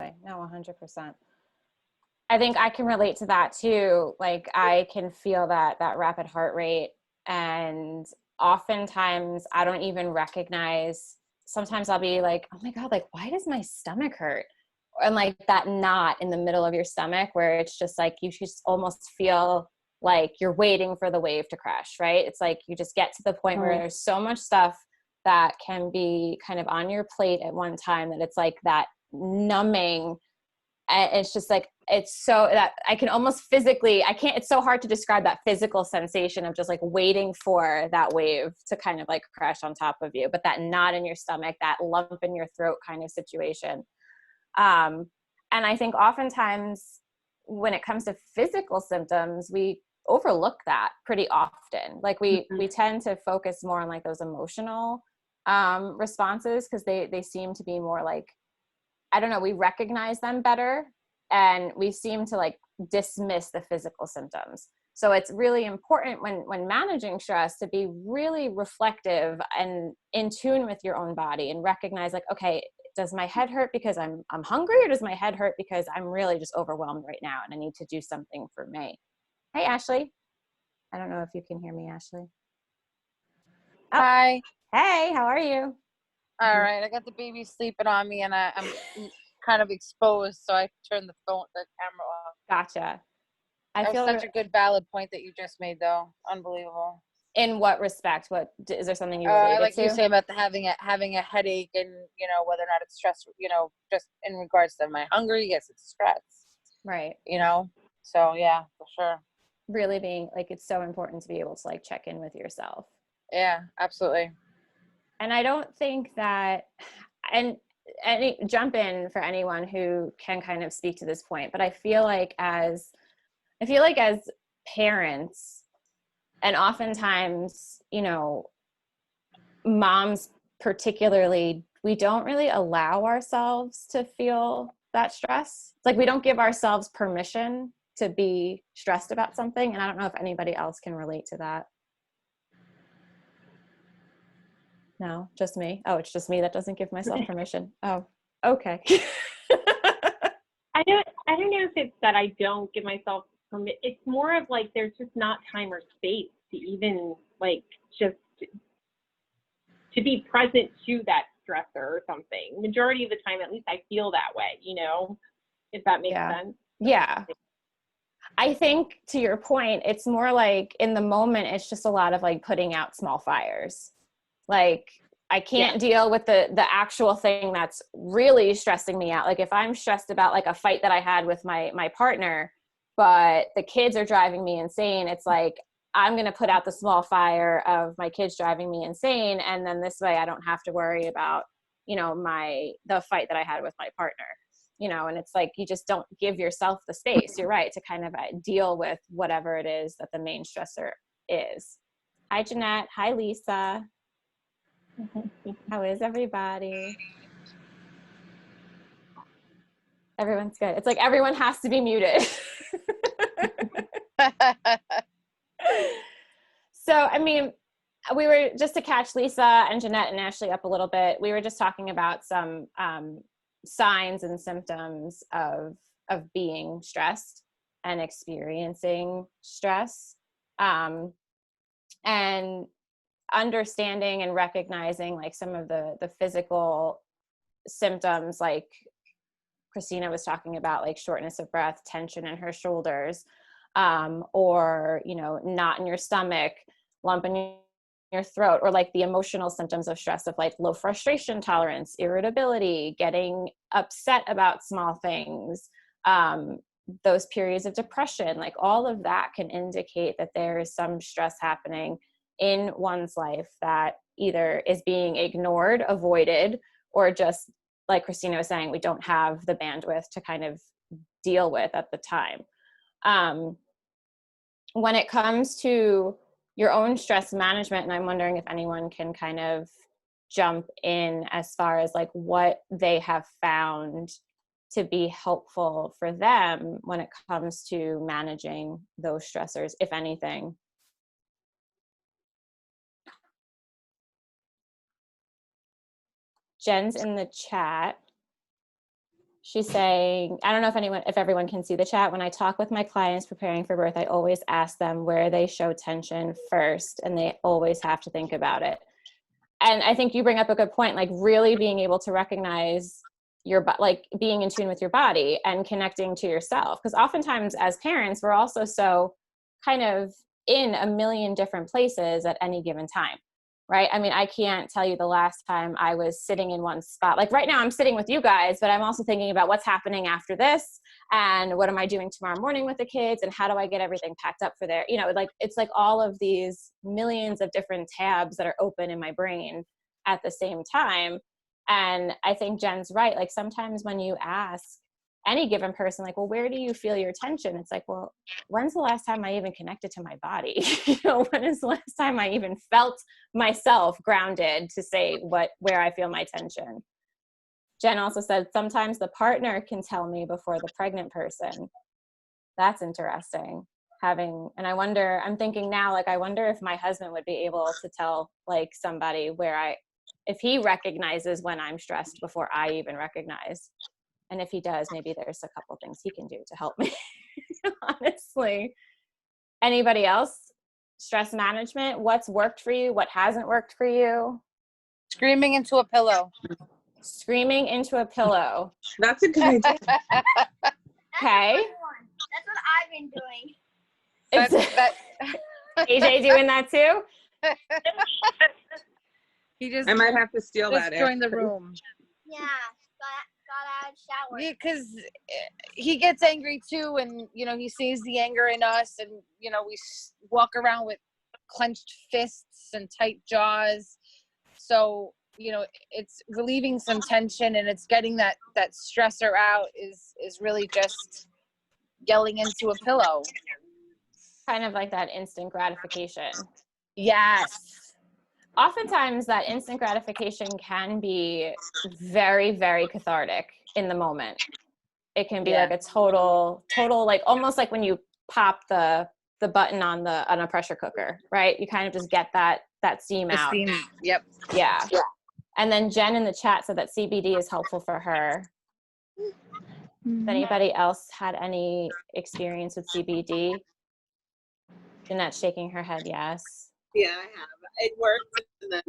No, 100%. I think I can relate to that too. Like I can feel that rapid heart rate, and oftentimes I don't even recognize. Sometimes I'll be like, "Oh my God, like why does my stomach hurt?" And like that knot in the middle of your stomach where it's just like you just almost feel like you're waiting for the wave to crash, right? It's like you just get to the point where there's so much stuff that can be kind of on your plate at one time that it's like that numbing. And it's just like it's so that I can almost physically, I can't, it's so hard to describe that physical sensation of just like waiting for that wave to kind of like crash on top of you, but that knot in your stomach, that lump in your throat kind of situation. And I think oftentimes when it comes to physical symptoms, we overlook that pretty often. Like we tend to focus more on like those emotional responses because they seem to be more like, I don't know, we recognize them better and we seem to like dismiss the physical symptoms. So it's really important when managing stress to be really reflective and in tune with your own body and recognize like, okay, does my head hurt because I'm hungry, or does my head hurt because I'm really just overwhelmed right now and I need to do something for me? Hey, Ashley. I don't know if you can hear me, Ashley. Oh, Hi. hey, how are you? All right. I got the baby sleeping on me, and I'm kind of exposed, so I turned the camera off. Gotcha. I That was feel such a good, valid point that you just made, though. Unbelievable. In what respect? What is there something you related Like to? you say about having a headache, and whether or not it's stress. Just in regards to, am I hungry? Yes, it's stress. Right. So yeah, for sure. Really being like, it's so important to be able to like check in with yourself. Yeah, absolutely. And I don't think that, and jump in for anyone who can kind of speak to this point, but I feel like as parents, and oftentimes, moms particularly, we don't really allow ourselves to feel that stress. It's like we don't give ourselves permission to be stressed about something. And I don't know if anybody else can relate to that. No, just me. Oh, it's just me that doesn't give myself permission. Oh, okay. I don't know if it's that I don't give myself permission. It's more of like there's just not time or space to even like just to be present to that stressor or something. Majority of the time, at least I feel that way, if that makes sense. Yeah. I think to your point, it's more like in the moment, it's just a lot of like putting out small fires. Like I can't deal with the actual thing that's really stressing me out. Like if I'm stressed about like a fight that I had with my partner, but the kids are driving me insane, it's like I'm going to put out the small fire of my kids driving me insane, and then this way I don't have to worry about the fight that I had with my partner. And it's like you just don't give yourself the space, you're right, to kind of deal with whatever it is that the main stressor is. Hi Jeanette. Hi Lisa. How is everybody? Everyone's good. It's like everyone has to be muted. So, I mean, we were just to catch Lisa and Jeanette and Ashley up a little bit. We were just talking about some signs and symptoms of being stressed and experiencing stress, and understanding and recognizing like some of the physical symptoms, like Christina was talking about, like shortness of breath, tension in her shoulders, or knot in your stomach, lump in your throat, or like the emotional symptoms of stress of like low frustration tolerance, irritability, getting upset about small things, those periods of depression. Like all of that can indicate that there is some stress happening in one's life that either is being ignored, avoided, or just like Christina was saying, we don't have the bandwidth to kind of deal with at the time. When it comes to your own stress management, and I'm wondering if anyone can kind of jump in as far as like what they have found to be helpful for them when it comes to managing those stressors, if anything. Jen's in the chat. She's saying, I don't know if everyone can see the chat. When I talk with my clients preparing for birth, I always ask them where they show tension first, and they always have to think about it. And I think you bring up a good point, like really being able to recognize like being in tune with your body and connecting to yourself. Because oftentimes as parents, we're also so kind of in a million different places at any given time, right? I mean, I can't tell you the last time I was sitting in one spot. Like right now I'm sitting with you guys, but I'm also thinking about what's happening after this and what am I doing tomorrow morning with the kids and how do I get everything packed up for their, like it's like all of these millions of different tabs that are open in my brain at the same time. And I think Jen's right. Like sometimes when you ask any given person, like, well, where do you feel your tension? It's like, well, when's the last time I even connected to my body? When is the last time I even felt myself grounded to say where I feel my tension? Jen also said, sometimes the partner can tell me before the pregnant person. That's interesting. And I'm thinking now, like, I wonder if my husband would be able to tell like somebody if he recognizes when I'm stressed before I even recognize. And if he does, maybe there's a couple things he can do to help me, honestly. Anybody else? Stress management, what's worked for you? What hasn't worked for you? Screaming into a pillow. Screaming into a pillow. That's a good idea. Okay. That's what I've been doing. AJ doing that too? He just I might have to steal that. join the room. Yeah, got out of the shower. Yeah, because he gets angry too, and he sees the anger in us, and we walk around with clenched fists and tight jaws. So it's relieving some tension, and it's getting that stressor out. Is really just yelling into a pillow. Kind of like that instant gratification. Yes. Oftentimes that instant gratification can be very, very cathartic in the moment. It can be like a total, like almost like when you pop the button on a pressure cooker, right? You kind of just get that steam out. Steam. Yep. Yeah. And then Jen in the chat said that CBD is helpful for her. Has anybody else had any experience with CBD? Jeanette's shaking her head, yes. Yeah, I have. It worked, and then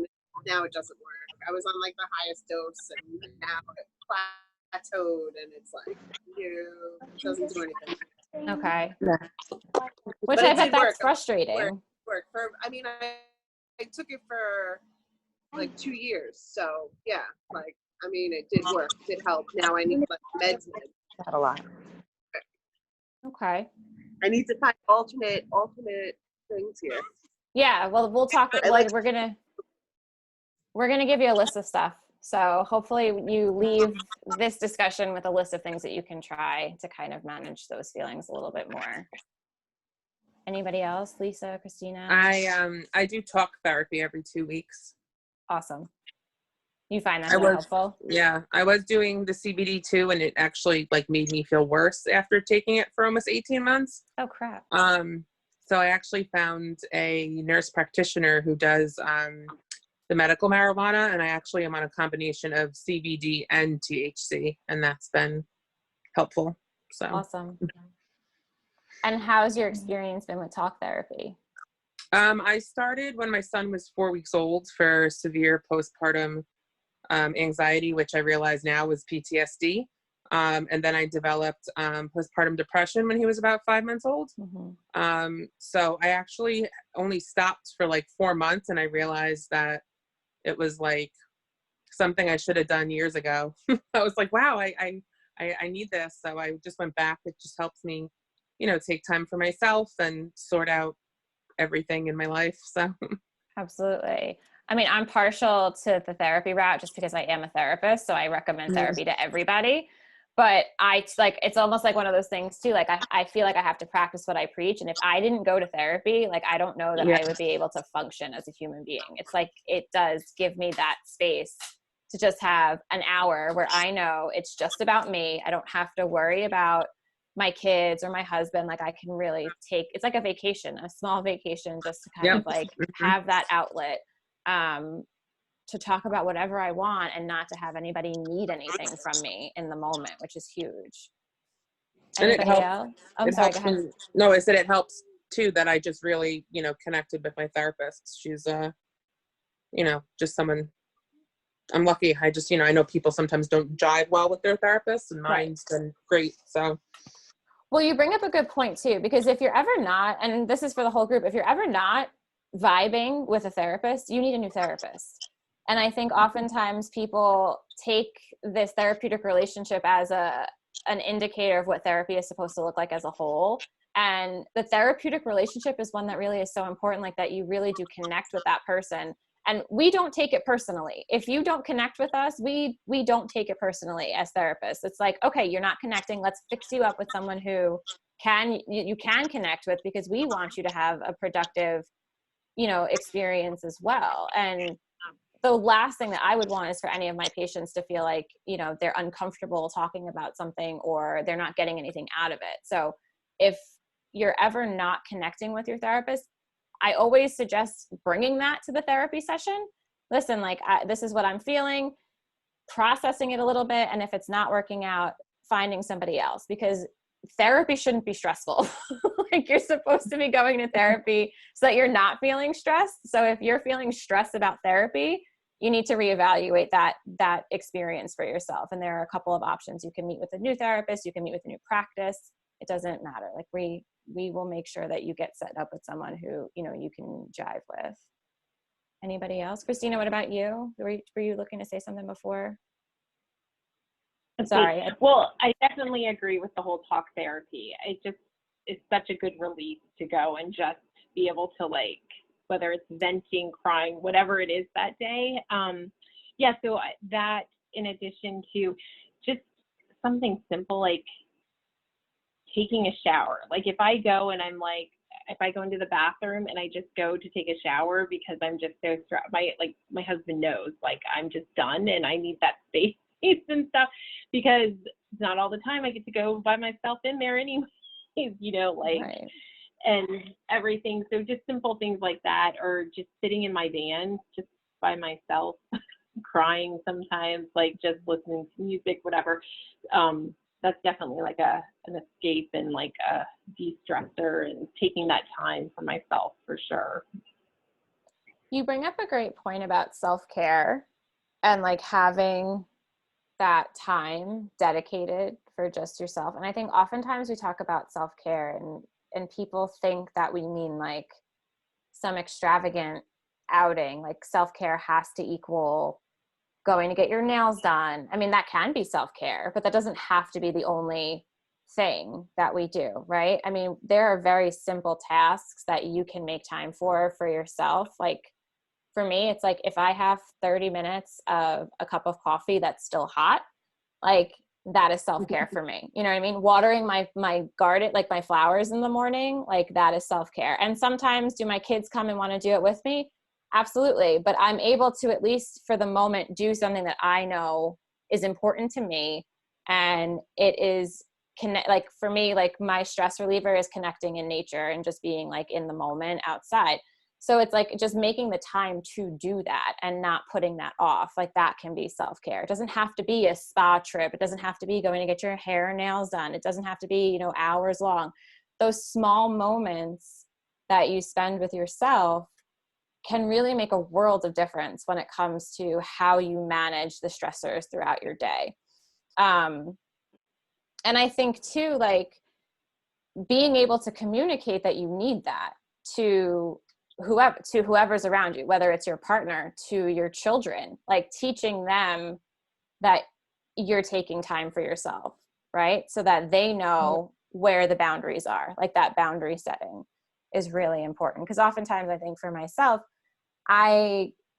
now it doesn't work. I was on like the highest dose, and now it plateaued, and it's like, it doesn't do anything. Okay. Yeah. Which I bet that's frustrating. Work for. I mean, I took it for like 2 years, so yeah, like I mean, it did work. It did help. Now I need like meds. Not a lot. Okay. I need to find alternate things here. Yeah, well, we'll talk. We're gonna give you a list of stuff. So hopefully you leave this discussion with a list of things that you can try to kind of manage those feelings a little bit more. Anybody else? Lisa, Christina? I do talk therapy every 2 weeks. Awesome. You find that helpful? Yeah, I was doing the CBD too, and it actually like made me feel worse after taking it for almost 18 months. Oh crap. So I actually found a nurse practitioner who does the medical marijuana, and I actually am on a combination of CBD and THC, and that's been helpful. So awesome. And how's your experience been with talk therapy? I started when my son was 4 weeks old for severe postpartum anxiety, which I realize now was PTSD. And then I developed postpartum depression when he was about 5 months old. Mm-hmm. So I actually only stopped for like 4 months, and I realized that it was like something I should have done years ago. I was like, wow, I need this. So I just went back. It just helps me, take time for myself and sort out everything in my life. So absolutely. I mean, I'm partial to the therapy route just because I am a therapist. So I recommend therapy to everybody. But it's almost like one of those things too. Like I feel like I have to practice what I preach. And if I didn't go to therapy, like I don't know that I would be able to function as a human being. It's like, it does give me that space to just have an hour where I know it's just about me. I don't have to worry about my kids or my husband. Like I can really it's like a vacation, a small vacation, just to kind of like have that outlet. to talk about whatever I want and not to have anybody need anything from me in the moment, which is huge. And it Anybody helps. else? I'm It sorry, go helps ahead. no, I said it helps too that I just really, connected with my therapist. She's just someone I'm lucky. I just, I know people sometimes don't jive well with their therapists, and mine's been great. So Well, you bring up a good point too, because if you're ever not, and this is for the whole group, if you're ever not vibing with a therapist, you need a new therapist. And I think oftentimes people take this therapeutic relationship as an indicator of what therapy is supposed to look like as a whole. And the therapeutic relationship is one that really is so important, like that you really do connect with that person. And we don't take it personally. If you don't connect with us, we don't take it personally as therapists. It's like, okay, you're not connecting. Let's fix you up with someone who you can connect with, because we want you to have a productive, experience as well. And the last thing that I would want is for any of my patients to feel like, they're uncomfortable talking about something or they're not getting anything out of it. So if you're ever not connecting with your therapist, I always suggest bringing that to the therapy session. Listen, this is what I'm feeling, processing it a little bit. And if it's not working out, finding somebody else, because therapy shouldn't be stressful. Like, you're supposed to be going to therapy so that you're not feeling stressed. So if you're feeling stressed about therapy, you need to reevaluate that experience for yourself. And there are a couple of options. You can meet with a new therapist, you can meet with a new practice. It doesn't matter. Like, we will make sure that you get set up with someone who, you can jive with. Anybody else? Christina, what about you? Were you looking to say something before? Sorry. Well, I definitely agree with the whole talk therapy. It's such a good relief to go and just be able to, whether it's venting, crying, whatever it is that day. So that, in addition to just something simple like taking a shower. Like, if I go and if I go into the bathroom and I just go to take a shower because I'm just so stressed, my husband knows, I'm just done and I need that space and stuff, because not all the time I get to go by myself in there anyways, Right. and everything. So just simple things like that, or just sitting in my van just by myself, crying sometimes, just listening to music, whatever. That's definitely an escape and a de-stressor, and taking that time for myself for sure. You bring up a great point about self-care and having that time dedicated for just yourself. And I think oftentimes we talk about self-care and people think that we mean some extravagant outing, like self-care has to equal going to get your nails done. I mean, that can be self-care, but that doesn't have to be the only thing that we do, right? I mean, there are very simple tasks that you can make time for yourself. Like, for me, it's if I have 30 minutes of a cup of coffee that's still hot, that is self-care for me. You know what I mean? Watering my garden, my flowers in the morning, that is self-care. And sometimes, do my kids come and want to do it with me? Absolutely. But I'm able to, at least for the moment, do something that I know is important to me. And it is for me, my stress reliever is connecting in nature and just being in the moment outside. So it's just making the time to do that and not putting that off. That can be self-care. It doesn't have to be a spa trip. It doesn't have to be going to get your hair and nails done. It doesn't have to be, hours long. Those small moments that you spend with yourself can really make a world of difference when it comes to how you manage the stressors throughout your day. And I think too, being able to communicate that you need that to whoever's around you, whether it's your partner, to your children, teaching them that you're taking time for yourself, right? So that they know where the boundaries are. That boundary setting is really important. Because oftentimes, I think for myself,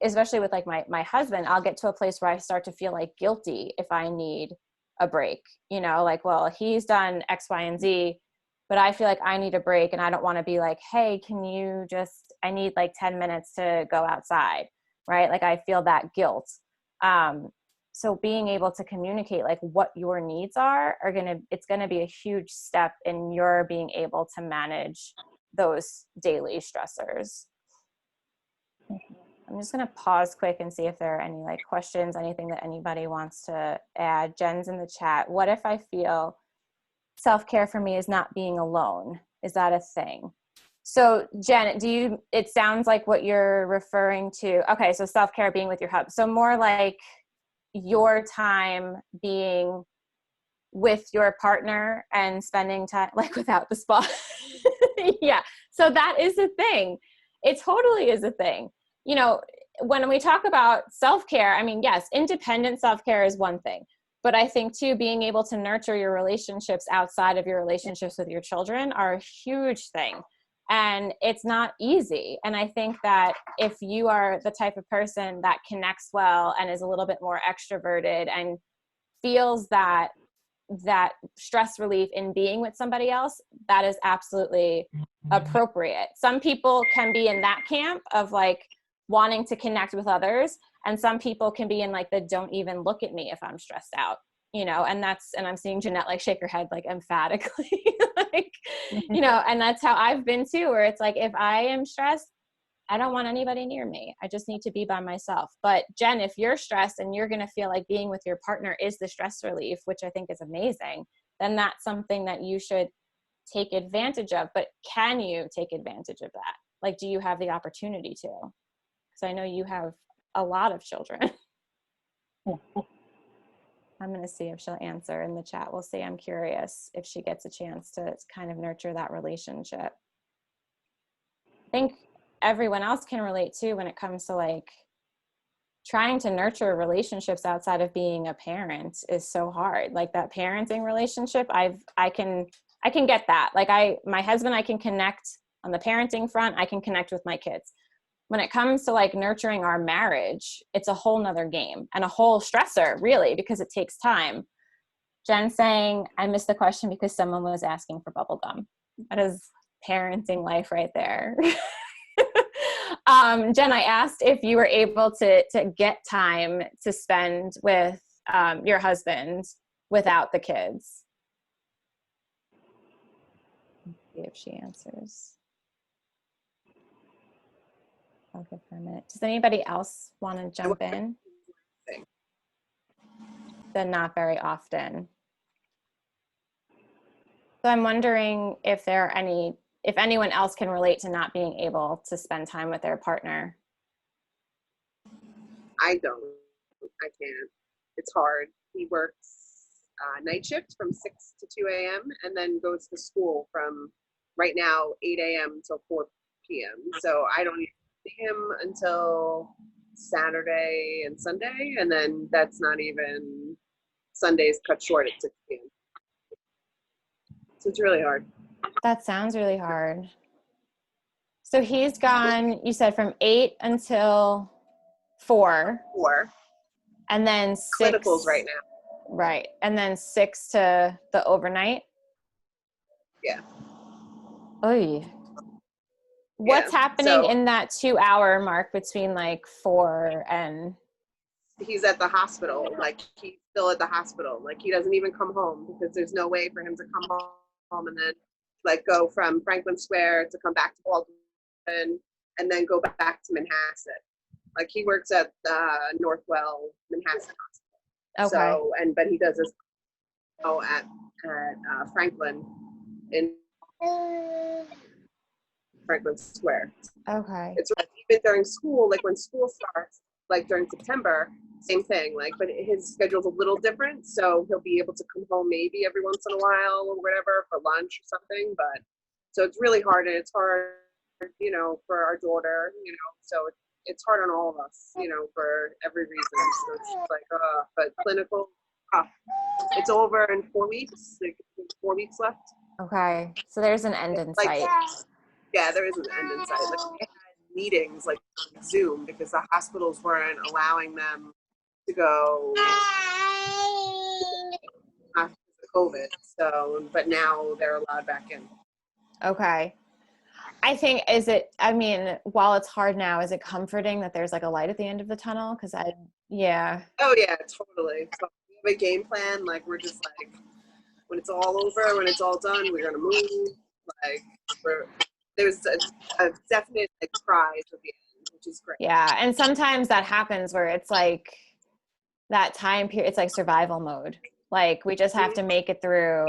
especially with my husband, I'll get to a place where I start to feel guilty if I need a break, well, he's done X, Y, and Z, but I feel I need a break, and I don't want to be hey, I need 10 minutes to go outside, right? I feel that guilt. So being able to communicate what your needs are it's going to be a huge step in your being able to manage those daily stressors. I'm just going to pause quick and see if there are any like questions, anything that anybody wants to add. Jen's in the chat. What if I feel self-care for me is not being alone? Is that a thing? So Jen, it sounds like what you're referring to. Okay. So self-care being with your hub. So more like your time being with your partner and spending time like without the spa. Yeah. So that is a thing. It totally is a thing. You know, when we talk about self-care, I mean, yes, independent self-care is one thing, but I think too, being able to nurture your relationships outside of your relationships with your children are a huge thing. And it's not easy. And I think that if you are the type of person that connects well and is a little bit more extroverted and feels that stress relief in being with somebody else, that is absolutely appropriate. Some people can be in that camp of like wanting to connect with others, and some people can be in like the don't even look at me if I'm stressed out, you know, and I'm seeing Jeanette like shake her head like emphatically, like, you know, and that's how I've been too, where it's like, if I am stressed, I don't want anybody near me. I just need to be by myself. But Jen, if you're stressed and you're going to feel like being with your partner is the stress relief, which I think is amazing, then that's something that you should take advantage of. But can you take advantage of that? Like, do you have the opportunity to? Because I know you have a lot of children. I'm going to see if she'll answer in the chat. We'll see. I'm curious if she gets a chance to kind of nurture that relationship. I think everyone else can relate to when it comes to like trying to nurture relationships outside of being a parent is so hard. Like that parenting relationship, I can get that. Like my husband, I can connect on the parenting front. I can connect with my kids. When it comes to like nurturing our marriage, it's a whole nother game and a whole stressor really, because it takes time. Jen saying, I missed the question because someone was asking for bubble gum. That is parenting life right there. Jen, I asked if you were able to get time to spend with your husband without the kids. Let's see if she answers. I'll give her a minute. Does anybody else want to jump in? Then not very often. So I'm wondering if anyone else can relate to not being able to spend time with their partner. I don't. I can't. It's hard. He works night shift from 6 to 2 a.m. and then goes to school from right now 8 a.m. till 4 p.m. So I don't even see him until Saturday and Sunday, and then that's not even Sundays cut short at 6 p.m. So it's really hard. That sounds really hard. So he's gone, you said, from 8 until 4. 4. And then 6. Clinicals right now. Right. And then 6 to the overnight? Yeah. Oy. What's happening in that 2-hour mark between like 4 and... He's at the hospital. Like, he's still at the hospital. Like, he doesn't even come home because there's no way for him to come home and then like go from Franklin Square to come back to Baldwin and then go back to Manhasset. Like, he works at Northwell Manhasset Hospital. Okay. So, but he does this at Franklin in Franklin Square. Okay. It's like even during school, like when school starts, like during September, same thing. Like, but his schedule's a little different, so he'll be able to come home maybe every once in a while or whatever for lunch or something. But so it's really hard, and it's hard, you know, for our daughter, you know. So it's hard on all of us, you know, for every reason. So it's just like, but clinical, it's over in 4 weeks. Like 4 weeks left. Okay. So there's an end in sight. Yeah, there is an end in sight. Like, we had meetings like Zoom because the hospitals weren't allowing them to go after COVID. So, but now they're allowed back in. Okay. I think, while it's hard now, is it comforting that there's like a light at the end of the tunnel? Because yeah. Oh yeah, totally. So we have a game plan. Like, we're just like, when it's all over, when it's all done, we're gonna move. Like, there's a definite like pride at the end. which is great. Yeah. And sometimes that happens where it's like that time period, it's like survival mode. Like we just have to make it through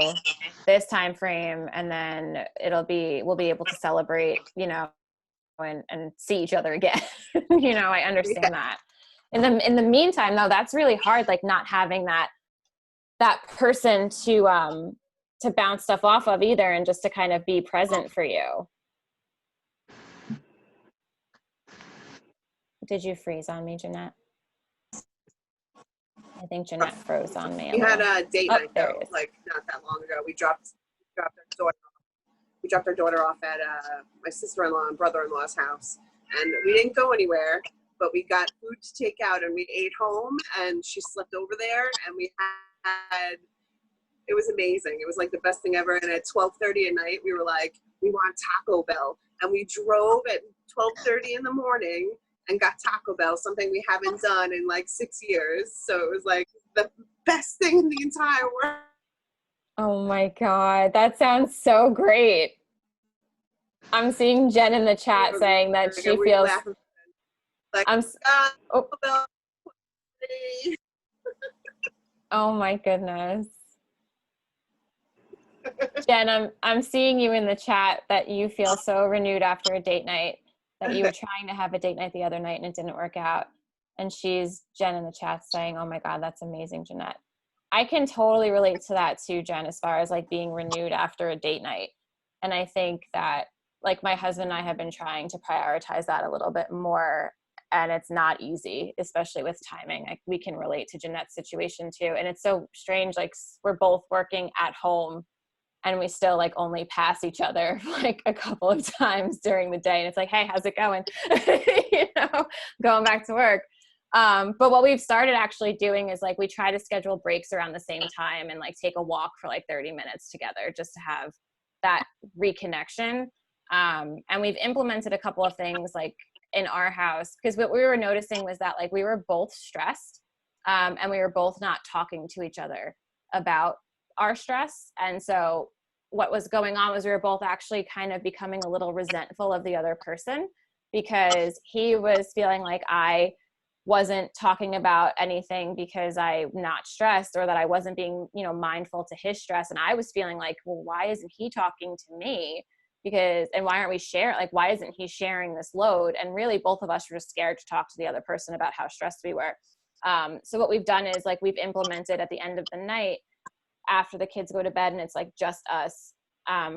this time frame, and then we'll be able to celebrate, you know, and see each other again. You know, I understand that. In the meantime though, that's really hard, like not having that person to bounce stuff off of either, and just to kind of be present for you. Did you freeze on me, Jeanette? I think Jeanette froze on me. We had a date night there though, it is. like not that long ago. We dropped our daughter. We dropped our daughter off at my sister-in-law and brother-in-law's house, and we didn't go anywhere. But we got food to take out, and we ate home. And she slept over there, and we had. It was amazing. It was like the best thing ever. And at 12:30 at night, we were like, we want Taco Bell, and we drove at 12:30 in the morning and got Taco Bell, something we haven't done in like 6 years. So it was like the best thing in the entire world. Oh my God, that sounds so great. I'm seeing Jen in the chat saying that she feels like, oh. Oh my goodness. Jen, I'm seeing you in the chat that you feel so renewed after a date night, that you were trying to have a date night the other night and it didn't work out. And Jen in the chat saying, oh my God, that's amazing, Jeanette. I can totally relate to that too, Jen, as far as like being renewed after a date night. And I think that like my husband and I have been trying to prioritize that a little bit more, and it's not easy, especially with timing. Like we can relate to Jeanette's situation too. And it's so strange, like we're both working at home and we still like only pass each other like a couple of times during the day. And it's like, hey, how's it going? You know, going back to work. But what we've started actually doing is like, we try to schedule breaks around the same time and like take a walk for like 30 minutes together just to have that reconnection. And we've implemented a couple of things like in our house, because what we were noticing was that like we were both stressed, and we were both not talking to each other about our stress. And so what was going on was we were both actually kind of becoming a little resentful of the other person, because he was feeling like I wasn't talking about anything because I'm not stressed, or that I wasn't being, you know, mindful to his stress. And I was feeling like, well, why isn't he talking to me? And why aren't we sharing? Like, why isn't he sharing this load? And really both of us were just scared to talk to the other person about how stressed we were. So what we've done is like, we've implemented at the end of the night, after the kids go to bed and it's like just us,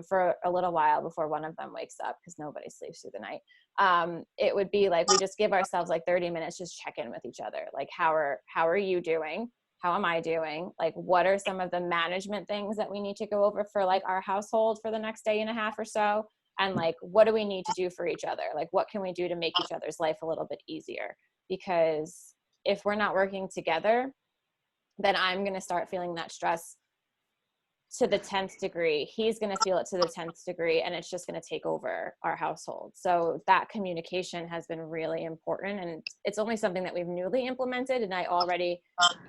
for a little while before one of them wakes up, because nobody sleeps through the night. It would be like, we just give ourselves like 30 minutes, just check in with each other. Like, how are you doing? How am I doing? Like, what are some of the management things that we need to go over for like our household for the next day and a half or so? And like, what do we need to do for each other? Like, what can we do to make each other's life a little bit easier? Because if we're not working together, then I'm going to start feeling that stress to the 10th degree. He's going to feel it to the 10th degree, and it's just going to take over our household. So that communication has been really important, and it's only something that we've newly implemented, and I already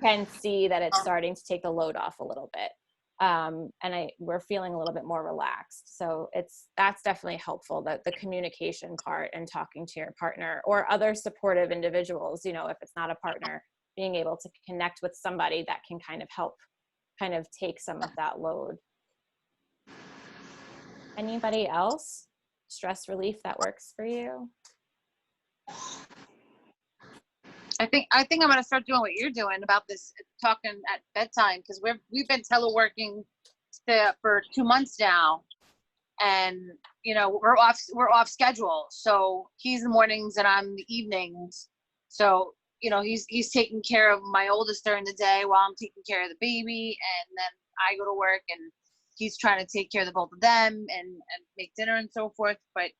can see that it's starting to take the load off a little bit. And we're feeling a little bit more relaxed. So that's definitely helpful, that the communication part and talking to your partner or other supportive individuals, you know, if it's not a partner, being able to connect with somebody that can kind of help kind of take some of that load. Anybody else? Stress relief that works for you? I think I'm gonna start doing what you're doing about this, talking at bedtime, because we've been teleworking for 2 months now, and you know we're off schedule. So he's the mornings and I'm the evenings. So you know he's taking care of my oldest during the day while I'm taking care of the baby, and then I go to work and he's trying to take care of the both of them and make dinner and so forth. But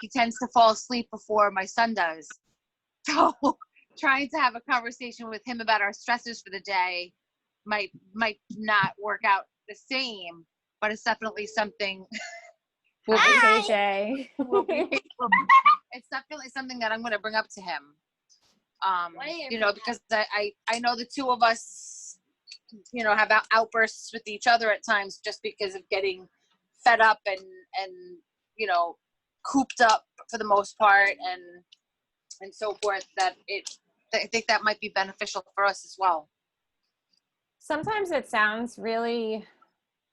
he tends to fall asleep before my son does. So trying to have a conversation with him about our stresses for the day might not work out the same, but it's definitely something. KJ. It's definitely something that I'm going to bring up to him. You know, because I know the two of us, you know, have outbursts with each other at times just because of getting fed up and you know, cooped up for the most part. And and so forth, I think that might be beneficial for us as well. Sometimes it sounds really,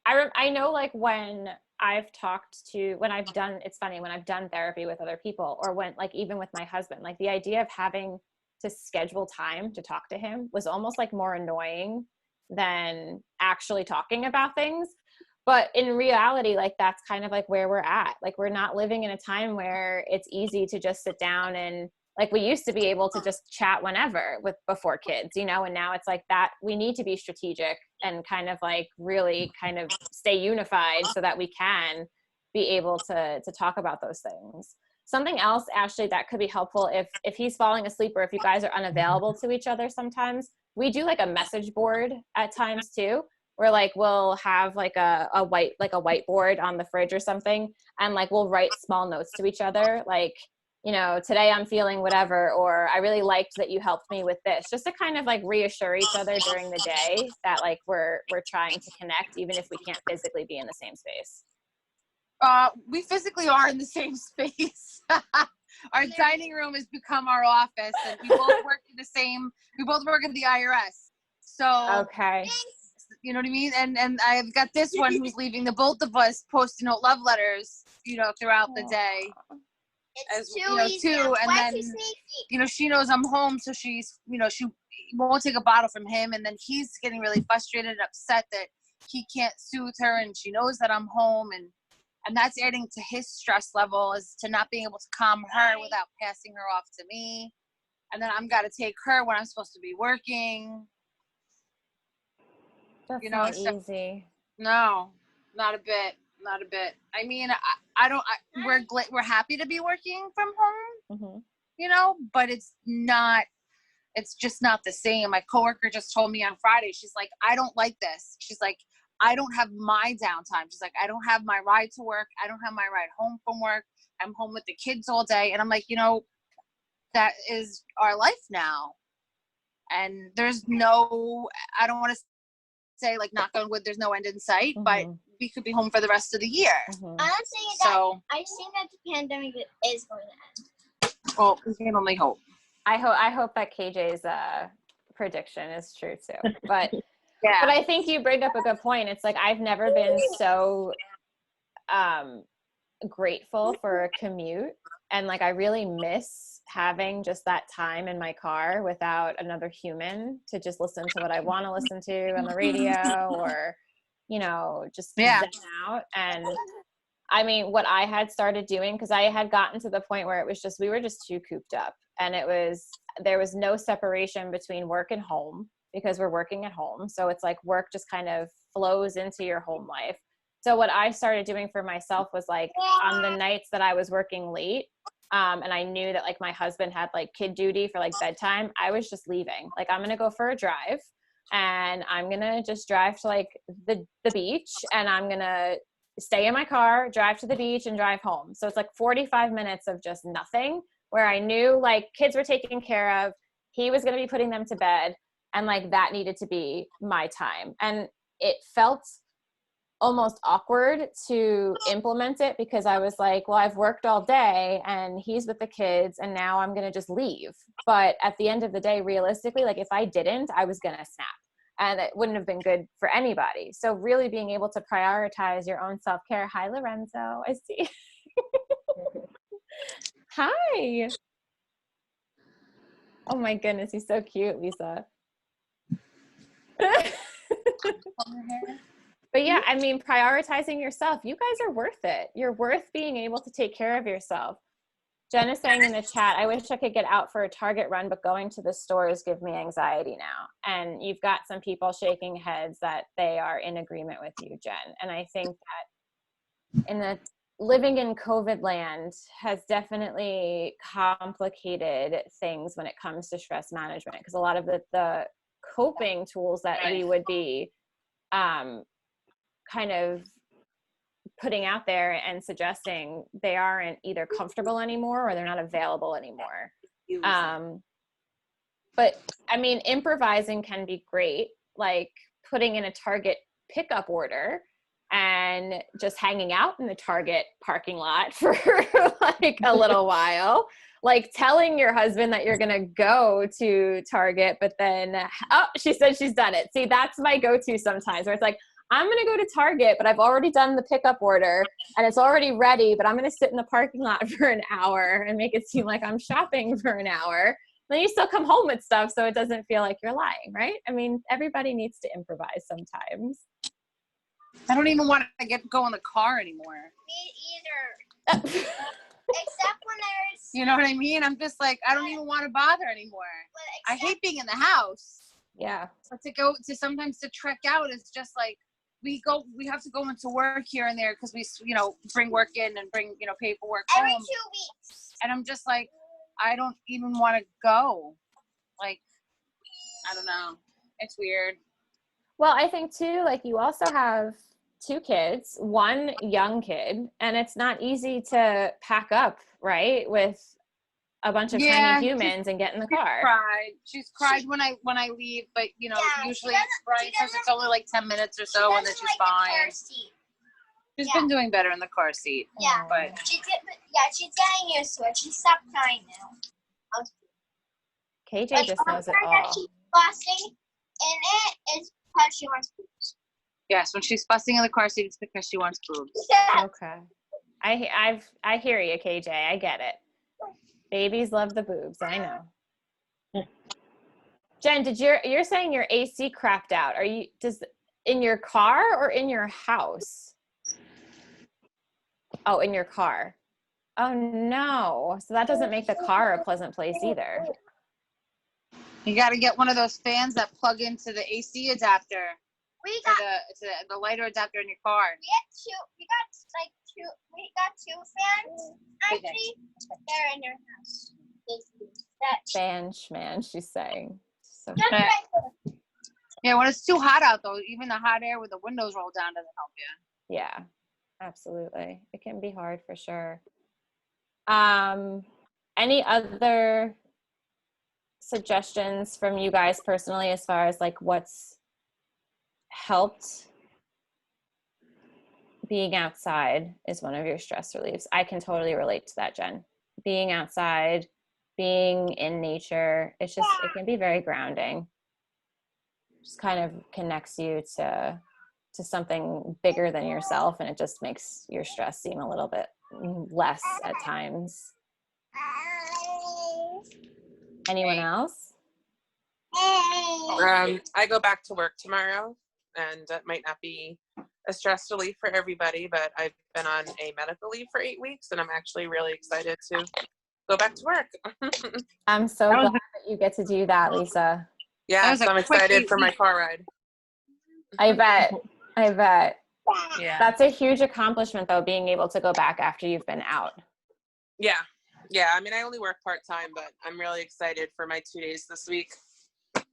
I know like when I've done, it's funny, when I've done therapy with other people, or when like even with my husband, like the idea of having to schedule time to talk to him was almost like more annoying than actually talking about things. But in reality, like that's kind of like where we're at. Like we're not living in a time where it's easy to just sit down and, like we used to be able to just chat whenever before kids, you know, and now it's like that we need to be strategic and kind of like really kind of stay unified so that we can be able to talk about those things. Something else, Ashley, that could be helpful if he's falling asleep or if you guys are unavailable to each other sometimes, we do like a message board at times too, where like we'll have like a whiteboard on the fridge or something, and like we'll write small notes to each other, like, you know, today I'm feeling whatever, or I really liked that you helped me with this, just to kind of like reassure each other during the day that like we're trying to connect, even if we can't physically be in the same space. We physically are in the same space. Our dining room has become our office, and we both work at the IRS. So, Okay. you know what I mean? And I've got this one who's leaving the both of us post-it note love letters, you know, throughout the day. It's As too you know, easy. too, and Why then too sneaky? you know she knows I'm home, so she's, you know, she won't take a bottle from him, and then he's getting really frustrated and upset that he can't soothe her, and she knows that I'm home, and that's adding to his stress level, as to not being able to calm her without passing her off to me, and then I'm got to take her when I'm supposed to be working. That's You know, not so, easy. no, not a bit. Not a bit. I mean, we're happy to be working from home, Mm-hmm. you know, but it's just not the same. My coworker just told me on Friday, she's like, I don't like this. She's like, I don't have my downtime. She's like, I don't have my ride to work. I don't have my ride home from work. I'm home with the kids all day. And I'm like, you know, that is our life now. And there's no, I don't want to say like knock on wood, there's no end in sight, but we could be home for the rest of the year. Mm-hmm. I'm saying So that I think that the pandemic is going to end. well, we can only hope. I hope that KJ's prediction is true too. But Yeah. but I think you bring up a good point. It's like I've never been so grateful for a commute, and like I really miss having just that time in my car without another human to just listen to what I want to listen to on the radio, or you know, just zen out. And I mean, what I had started doing, because I had gotten to the point where it was just, we were just too cooped up, and there was no separation between work and home because we're working at home. So it's like work just kind of flows into your home life. So what I started doing for myself was like on the nights that I was working late, and I knew that like my husband had like kid duty for like bedtime, I was just leaving. Like, I'm going to go for a drive, and I'm going to just drive to like the beach, and I'm going to stay in my car, drive to the beach, and drive home. So it's like 45 minutes of just nothing, where I knew like kids were taken care of. He was going to be putting them to bed, and like that needed to be my time. And it felt almost awkward to implement it because I was like, well, I've worked all day and he's with the kids, and now I'm going to just leave. But at the end of the day, realistically, like if I didn't, I was going to snap, and it wouldn't have been good for anybody. So really being able to prioritize your own self-care. Hi, Lorenzo. I see. Hi. Oh my goodness. He's so cute, Lisa. But yeah, I mean, prioritizing yourself, you guys are worth it. You're worth being able to take care of yourself. Jen is saying in the chat, I wish I could get out for a Target run, but going to the stores give me anxiety now. And you've got some people shaking heads that they are in agreement with you, Jen. And I think that living in COVID land has definitely complicated things when it comes to stress management, because a lot of the coping tools that we would be kind of putting out there and suggesting, they aren't either comfortable anymore or they're not available anymore. But I mean, improvising can be great, like putting in a Target pickup order and just hanging out in the Target parking lot for like a little while, like telling your husband that you're going to go to Target, but then, oh, she said she's done it. See, that's my go-to sometimes, where it's like, I'm going to go to Target, but I've already done the pickup order and it's already ready, but I'm going to sit in the parking lot for an hour and make it seem like I'm shopping for an hour. Then you still come home with stuff, so it doesn't feel like you're lying, right? I mean, everybody needs to improvise sometimes. I don't even want to go in the car anymore. Me either. Except when there's. You know what I mean? I'm just like, I don't even want to bother anymore. I hate being in the house. Yeah. But sometimes to trek out, it's just like, we have to go into work here and there because we, bring work in and bring, paperwork home. Every 2 weeks. And I'm just like, I don't even want to go. Like, I don't know. It's weird. Well, I think too, like you also have 2 kids, 1 young kid, and it's not easy to pack up, right, with a bunch of tiny humans and get in the car. She's cried when I leave, but usually Brian says it's only like 10 minutes or so, and then she's fine. She's been doing better in the car seat. Yeah, but she's getting used to it. She stopped crying now. KJ just knows it all. That she's fussing in it is because she wants boobs. yes, when she's fussing in the car seat, it's because she wants boobs. Okay. I hear you, KJ. I get it. Babies love the boobs. I know. Jen, you're saying your AC crapped out. In your car or in your house? Oh, in your car. Oh no. So that doesn't make the car a pleasant place either. You got to get one of those fans that plug into the AC adapter. We got the lighter adapter in your car. we got two fans. Actually, they're in your house. Banshman, she's saying. So Just right there. Yeah, when it's too hot out though, even the hot air with the windows rolled down doesn't help you. yeah, absolutely. It can be hard for sure. Any other suggestions from you guys personally as far as like what's helped? Being outside is one of your stress reliefs. I can totally relate to that, Jen. Being outside, being in nature, it can be very grounding. Just kind of connects you to something bigger than yourself, and it just makes your stress seem a little bit less at times. Anyone else? I go back to work tomorrow, and that might not be a stress relief for everybody, but I've been on a medical leave for 8 weeks, and I'm actually really excited to go back to work. I'm so glad that you get to do that, Lisa. Yeah, so I'm excited for my car ride. I bet. Yeah. That's a huge accomplishment, though, being able to go back after you've been out. Yeah. I mean, I only work part-time, but I'm really excited for my 2 days this week.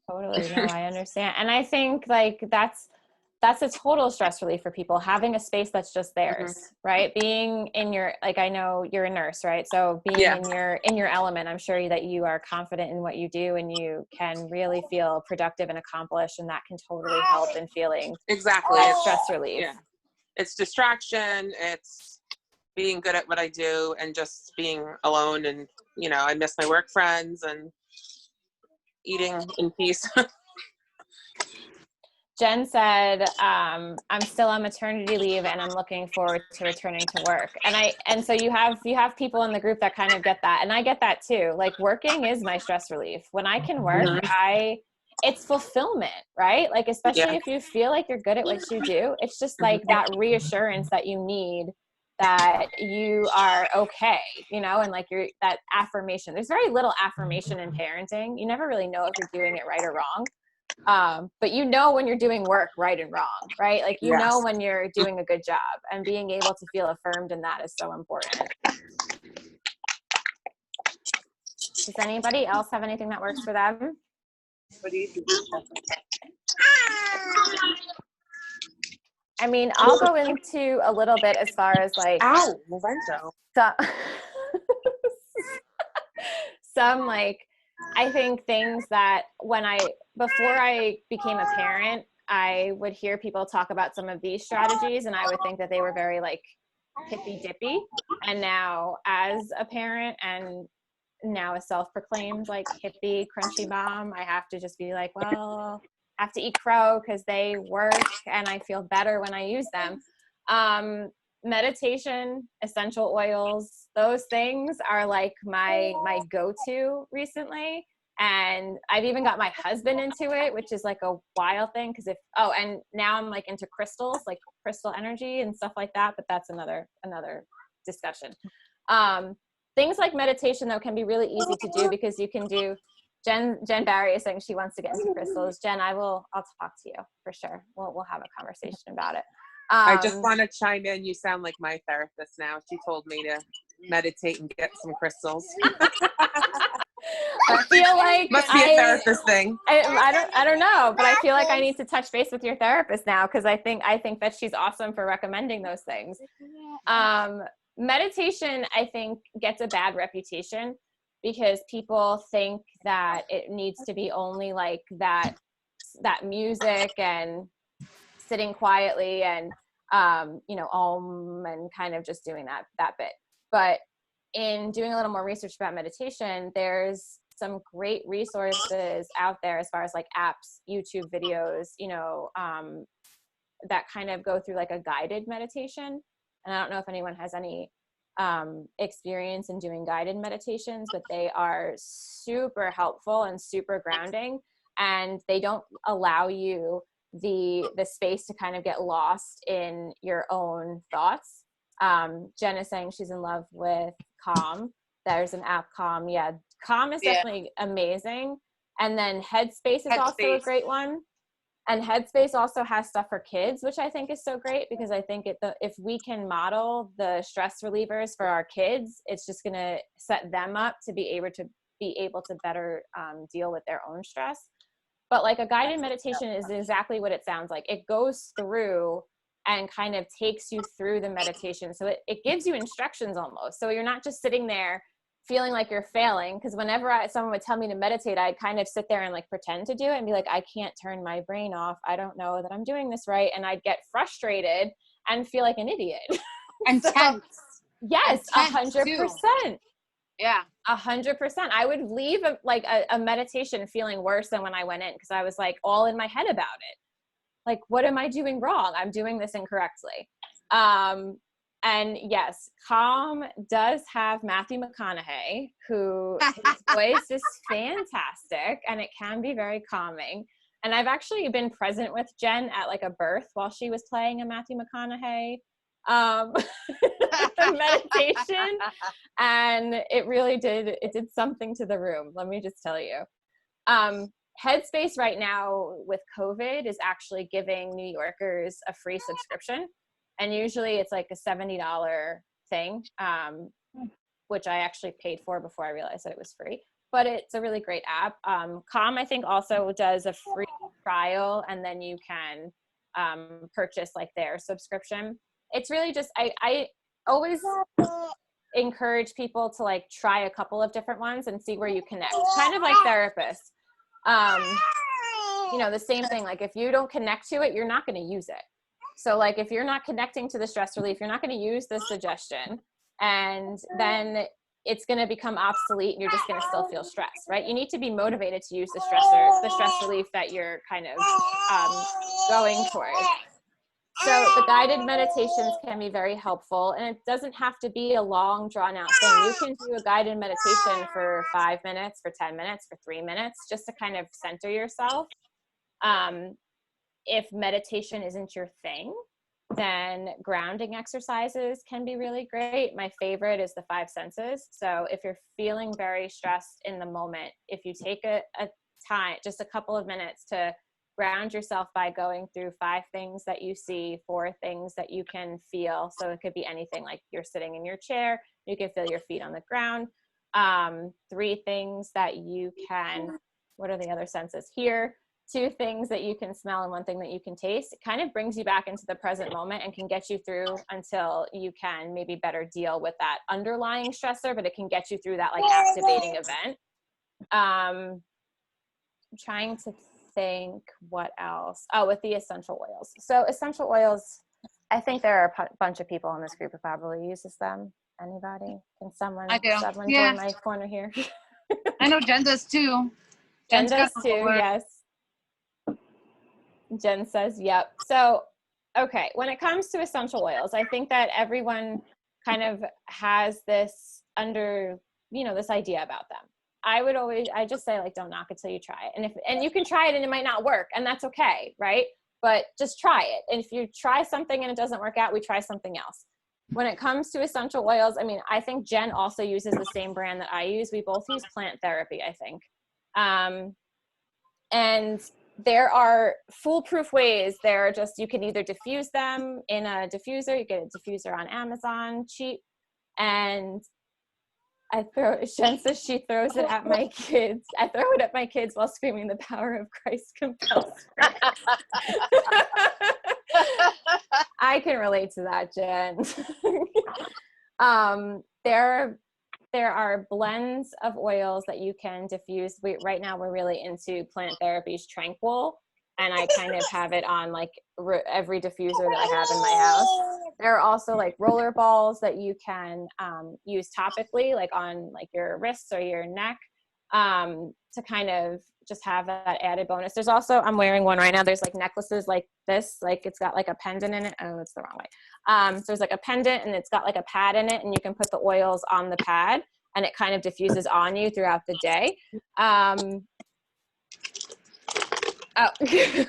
Totally. No, I understand. And I think like that's a total stress relief for people, having a space that's just theirs, right? Being in your, like, I know you're a nurse, right? So being in your element, I'm sure that you are confident in what you do and you can really feel productive and accomplished, and that can totally help in feeling exactly stress relief. Yeah. It's distraction. It's being good at what I do and just being alone, and, I miss my work friends and eating in peace. Jen said, I'm still on maternity leave and I'm looking forward to returning to work. And so you have people in the group that kind of get that. And I get that too. Like, working is my stress relief. When I can work, it's fulfillment, right? Like, especially if you feel like you're good at what you do, it's just like that reassurance that you need that you are okay, and like that affirmation. There's very little affirmation in parenting. You never really know if you're doing it right or wrong. But when you're doing work right and wrong, right? Like, know when you're doing a good job, and being able to feel affirmed in that is so important. Does anybody else have anything that works for them? What do you do? I mean, I'll go into a little bit as far as like, Lorenzo. Some like, I think things that before I became a parent, I would hear people talk about some of these strategies and I would think that they were very like hippy dippy. And now as a parent and now a self-proclaimed like hippie crunchy mom, I have to just be like, well, I have to eat crow because they work and I feel better when I use them. Meditation, essential oils, those things are like my go-to recently. And I've even got my husband into it, which is like a wild thing. Cause and now I'm like into crystals, like crystal energy and stuff like that. But that's another discussion. Things like meditation though can be really easy to do because you can do, Jen Barry is saying she wants to get into crystals. Jen, I'll talk to you for sure. We'll have a conversation about it. I just want to chime in. You sound like my therapist now. She told me to meditate and get some crystals. I feel like must be a therapist thing. I don't know, but I feel like I need to touch base with your therapist now because I think that she's awesome for recommending those things. Meditation, I think, gets a bad reputation because people think that it needs to be only like that music and sitting quietly and om and kind of just doing that bit. But in doing a little more research about meditation, there's some great resources out there as far as like apps, YouTube videos, that kind of go through like a guided meditation. And I don't know if anyone has any experience in doing guided meditations, but they are super helpful and super grounding, and they don't allow you the space to kind of get lost in your own thoughts. Jen is saying she's in love with Calm. There's an app, Calm. Yeah, Calm is definitely amazing. And then Headspace is also a great one. And Headspace also has stuff for kids, which I think is so great because I think if we can model the stress relievers for our kids, it's just going to set them up to be able to better deal with their own stress. But like a guided meditation is exactly what it sounds like. It goes through and kind of takes you through the meditation. So it gives you instructions almost. So you're not just sitting there feeling like you're failing. Because whenever someone would tell me to meditate, I'd kind of sit there and like pretend to do it and be like, I can't turn my brain off. I don't know that I'm doing this right. And I'd get frustrated and feel like an idiot. And tense. Yes, 100%. Yeah. 100%. I would leave a meditation feeling worse than when I went in because I was like all in my head about it. Like, what am I doing wrong? I'm doing this incorrectly. And yes, Calm does have Matthew McConaughey, his voice is fantastic and it can be very calming. And I've actually been present with Jen at like a birth while she was playing a Matthew McConaughey meditation, and it did something to the room, let me just tell you. Headspace right now with COVID is actually giving New Yorkers a free subscription, and usually it's like a $70 thing, which I actually paid for before I realized that it was free, but it's a really great app. Calm, I think, also does a free trial, and then you can purchase like their subscription. It's really just, I always encourage people to like try a couple of different ones and see where you connect, kind of like therapists. The same thing, like if you don't connect to it, you're not going to use it. So like if you're not connecting to the stress relief, you're not going to use the suggestion, and then it's going to become obsolete and you're just going to still feel stressed, right? You need to be motivated to use the stress relief that you're kind of going towards. So the guided meditations can be very helpful, and it doesn't have to be a long drawn out thing. You can do a guided meditation for 5 minutes, for 10 minutes, for 3 minutes, just to kind of center yourself. If meditation isn't your thing, then grounding exercises can be really great. My favorite is the 5 senses. So if you're feeling very stressed in the moment, if you take a time, just a couple of minutes to ground yourself by going through 5 things that you see, 4 things that you can feel. So it could be anything, like you're sitting in your chair, you can feel your feet on the ground. 3 things that you can, what are the other senses? Hear. 2 things that you can smell, and 1 thing that you can taste. It kind of brings you back into the present moment and can get you through until you can maybe better deal with that underlying stressor, but it can get you through that like activating event. I'm trying to think what else? Oh, with the essential oils. So essential oils, I think there are a bunch of people in this group who probably uses them. Anybody? Can someone I do. join my corner here? I know Jen does too. Jen Jen's got does a too, roller. yes. Jen says, yep. So, okay, when it comes to essential oils, I think that everyone kind of has this this idea about them. I just say, like, don't knock it till you try it. And you can try it and it might not work, and that's okay, right? But just try it. And if you try something and it doesn't work out, we try something else. When it comes to essential oils, I mean, I think Jen also uses the same brand that I use. We both use Plant Therapy, I think. And there are foolproof ways. You can either diffuse them in a diffuser. You get a diffuser on Amazon, cheap. And Jen says she throws it at my kids. I throw it at my kids while screaming, "The power of Christ compels." I can relate to that, Jen. There are blends of oils that you can diffuse. Right now we're really into Plant Therapy's Tranquil, and I kind of have it on like every diffuser that I have in my house. There are also like roller balls that you can use topically, like on like your wrists or your neck, to kind of just have that added bonus. There's also, I'm wearing one right now, there's like necklaces like this, like it's got like a pendant in it. Oh, it's the wrong way. So there's like a pendant and it's got like a pad in it, and you can put the oils on the pad and it kind of diffuses on you throughout the day.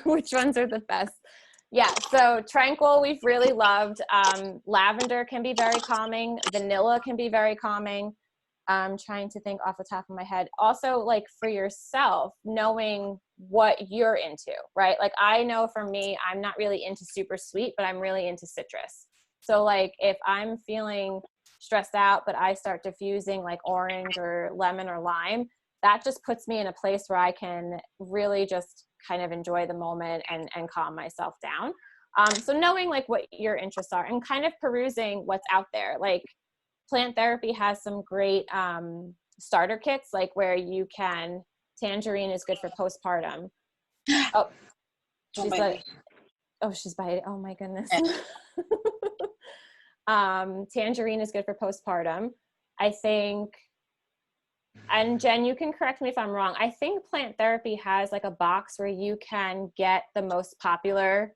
Which ones are the best? Yeah, so Tranquil we've really loved. Lavender can be very calming. Vanilla can be very calming. I'm trying to think off the top of my head. Also, like for yourself, knowing what you're into, right? Like I know for me, I'm not really into super sweet, but I'm really into citrus. So like if I'm feeling stressed out, but I start diffusing like orange or lemon or lime, that just puts me in a place where I can really just kind of enjoy the moment and calm myself down. So knowing like what your interests are and kind of perusing what's out there, like Plant Therapy has some great starter kits, like where you can, tangerine is good for postpartum. Oh, she's like, she's biting. Oh my goodness. Tangerine is good for postpartum. I think, and Jen, you can correct me if I'm wrong. I think Plant Therapy has like a box where you can get the most popular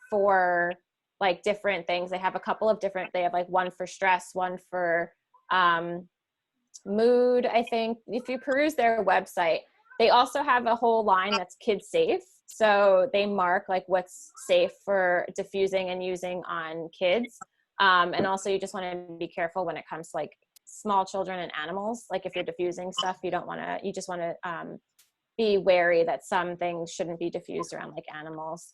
for like different things. They have a couple of different, they have like one for stress, one for mood, I think. If you peruse their website, they also have a whole line that's kid safe. So they mark like what's safe for diffusing and using on kids. And also you just want to be careful when it comes to like small children and animals. Like if you're diffusing stuff, you just want to be wary that some things shouldn't be diffused around like animals.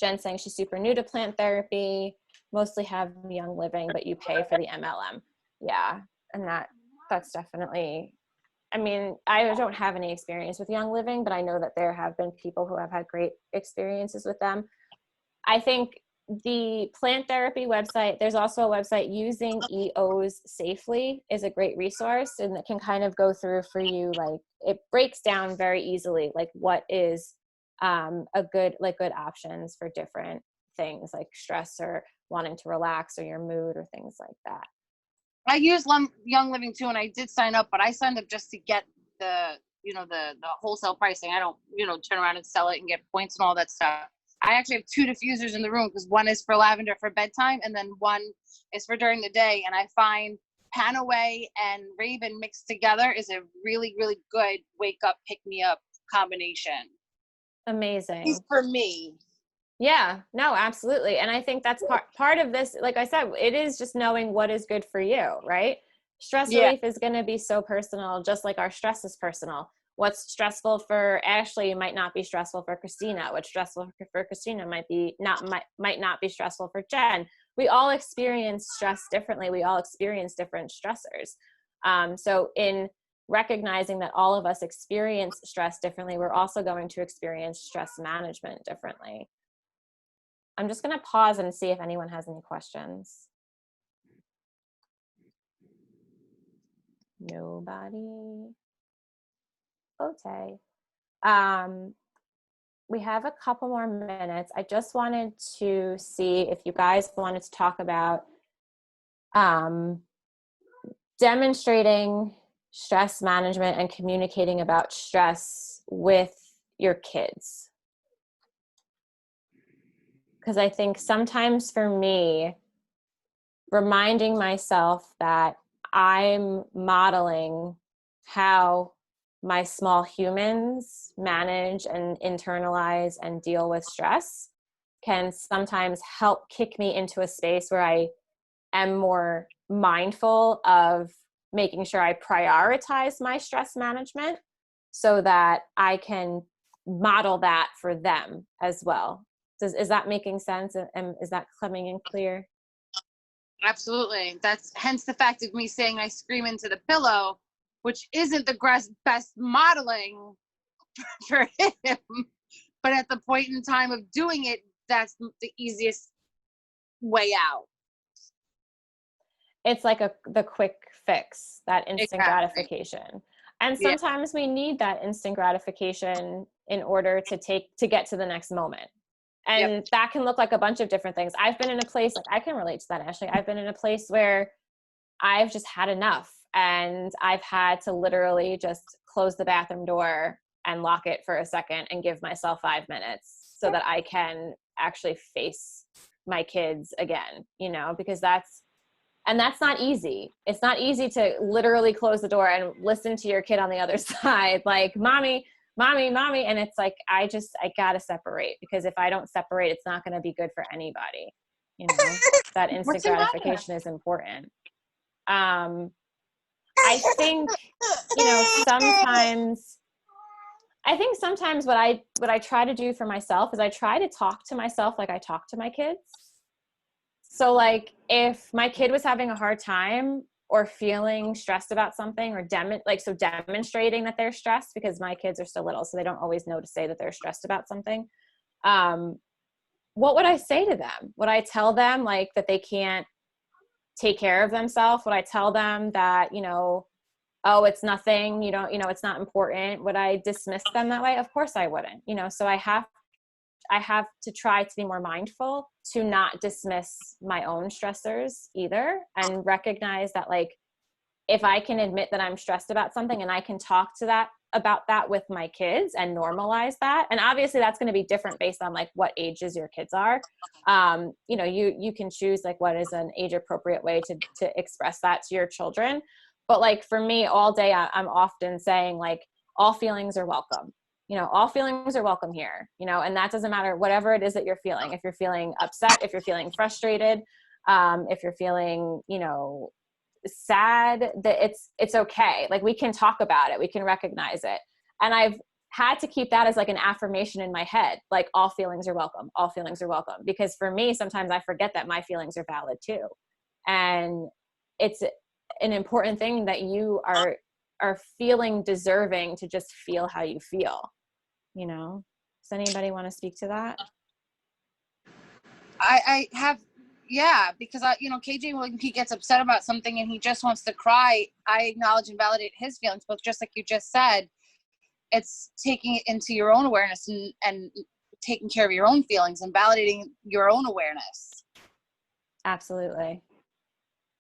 Jen saying she's super new to Plant Therapy, mostly have Young Living, but you pay for the MLM. Yeah, and that's definitely, I mean, I don't have any experience with Young Living, but I know that there have been people who have had great experiences with them. I think the Plant Therapy website, there's also a website, Using EOs Safely is a great resource, and it can kind of go through for you, like it breaks down very easily like what is a good options for different things like stress or wanting to relax or your mood or things like that. I use Young Living too, and I did sign up, but I signed up just to get the wholesale pricing. I don't turn around and sell it and get points and all that stuff. I actually have 2 diffusers in the room because one is for lavender for bedtime and then one is for during the day. And I find Panaway and Raven mixed together is a really, really good wake up, pick me up combination. Amazing. For me. Yeah, no, absolutely. And I think that's part of this. Like I said, it is just knowing what is good for you, right? Stress relief is going to be so personal, just like our stress is personal. What's stressful for Ashley might not be stressful for Christina. What's stressful for Christina might not be stressful for Jen. We all experience stress differently. We all experience different stressors. So in recognizing that all of us experience stress differently, we're also going to experience stress management differently. I'm just going to pause and see if anyone has any questions. Nobody. Okay. We have a couple more minutes. I just wanted to see if you guys wanted to talk about demonstrating stress management and communicating about stress with your kids. Because I think sometimes for me, reminding myself that I'm modeling how my small humans manage and internalize and deal with stress can sometimes help kick me into a space where I am more mindful of making sure I prioritize my stress management so that I can model that for them as well. Is that making sense? And is that coming in clear? Absolutely. That's hence the fact of me saying I scream into the pillow, which isn't the best modeling for him. But at the point in time of doing it, that's the easiest way out. It's like the quick fix, that instant Exactly. gratification. And sometimes we need that instant gratification in order to get to the next moment. And that can look like a bunch of different things. I've been in a place, like I can relate to that, Ashley. I've been in a place where I've just had enough and I've had to literally just close the bathroom door and lock it for a second and give myself 5 minutes so that I can actually face my kids again, because that's not easy. It's not easy to literally close the door and listen to your kid on the other side, like, mommy, and it's like I gotta separate, because if I don't separate, it's not going to be good for anybody. That instant gratification is important. I think sometimes what I try to do for myself is I try to talk to myself like I talk to my kids. So like if my kid was having a hard time or feeling stressed about something, or demonstrating that they're stressed, because my kids are still little, so they don't always know to say that they're stressed about something. What would I say to them? Would I tell them like that they can't take care of themselves? Would I tell them that, oh, it's nothing, it's not important? Would I dismiss them that way? Of course I wouldn't, so I have to try to be more mindful to not dismiss my own stressors either, and recognize that like, if I can admit that I'm stressed about something and I can talk about that with my kids and normalize that. And obviously that's going to be different based on like what ages your kids are. You can choose like what is an age appropriate way to express that to your children. But like for me all day, I'm often saying like, all feelings are welcome. All feelings are welcome here, and that doesn't matter, whatever it is that you're feeling. If you're feeling upset, if you're feeling frustrated, if you're feeling, sad, that it's okay. Like we can talk about it. We can recognize it. And I've had to keep that as like an affirmation in my head, like all feelings are welcome. All feelings are welcome. Because for me, sometimes I forget that my feelings are valid too. And it's an important thing that you are feeling deserving to just feel how you feel. Does anybody want to speak to that? I have, because KJ, when he gets upset about something and he just wants to cry, I acknowledge and validate his feelings. But just like you just said, it's taking it into your own awareness and taking care of your own feelings and validating your own awareness. Absolutely.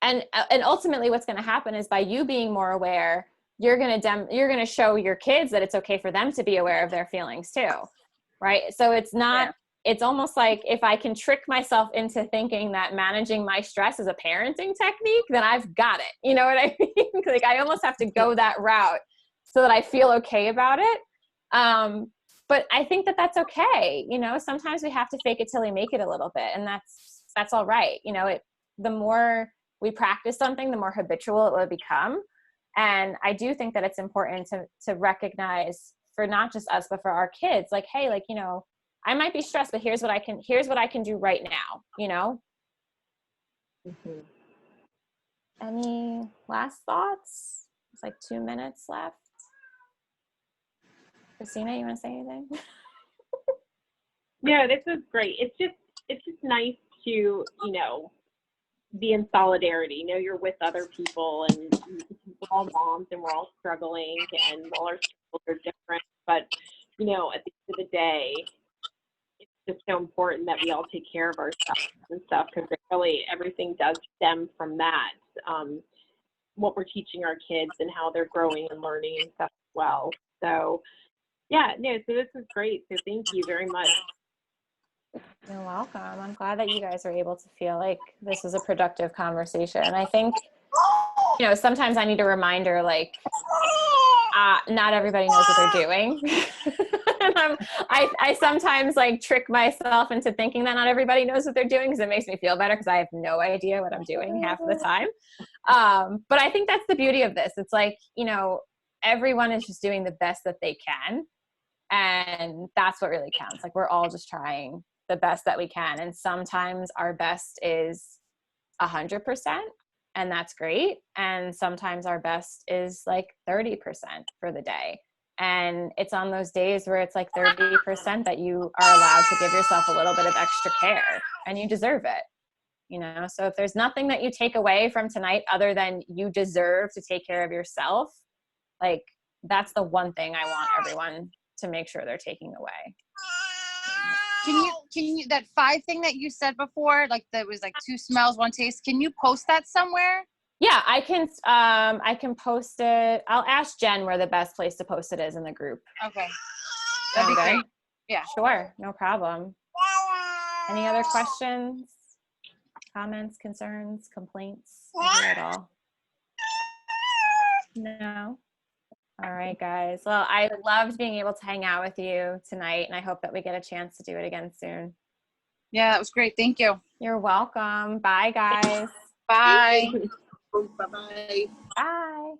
And ultimately what's going to happen is by you being more aware, you're going to show your kids that it's okay for them to be aware of their feelings too. Right. So it's not, it's almost like if I can trick myself into thinking that managing my stress is a parenting technique, then I've got it. You know what I mean? Like I almost have to go that route so that I feel okay about it. But I think that that's okay. Sometimes we have to fake it till we make it a little bit. And that's all right. The more we practice something, the more habitual it will become. And I do think that it's important to recognize, for not just us, but for our kids, like, hey, like, I might be stressed, but here's what I can do right now, Mm-hmm. Any last thoughts? It's like 2 minutes left. Christina, you want to say anything? No, this is great. It's just nice to, be in solidarity. You're with other people, and we're all moms and we're all struggling, and all our struggles are different. But, you know, at the end of the day, it's just so important that we all take care of ourselves and stuff, because really everything does stem from that. What we're teaching our kids and how they're growing and learning and stuff as well. So yeah, no, so this is great. So thank you very much. You're welcome. I'm glad that you guys are able to feel like this was a productive conversation. I think, you know, sometimes I need a reminder, like, not everybody knows what they're doing. And I sometimes like trick myself into thinking that not everybody knows what they're doing, because it makes me feel better, because I have no idea what I'm doing half of the time. But I think that's the beauty of this. It's like, you know, everyone is just doing the best that they can. And that's what really counts. Like, we're all just trying the best that we can. And sometimes our best is 100%. And that's great. And sometimes our best is like 30% for the day. And it's on those days where it's like 30% that you are allowed to give yourself a little bit of extra care, and you deserve it. You know, so if there's nothing that you take away from tonight other than you deserve to take care of yourself, like, that's the one thing I want everyone to make sure they're taking away. Can you that 5 thing that you said before, like that was like 2 smells, 1 taste, can you post that somewhere? Yeah, I can post it. I'll ask Jen where the best place to post it is in the group. Okay. That'd be Sound good? great. Yeah. Sure, no problem. Any other questions, comments, concerns, complaints? At all? No? All right, guys. Well, I loved being able to hang out with you tonight, and I hope that we get a chance to do it again soon. Yeah, that was great. Thank you. You're welcome. Bye, guys. Bye. Bye-bye. Bye.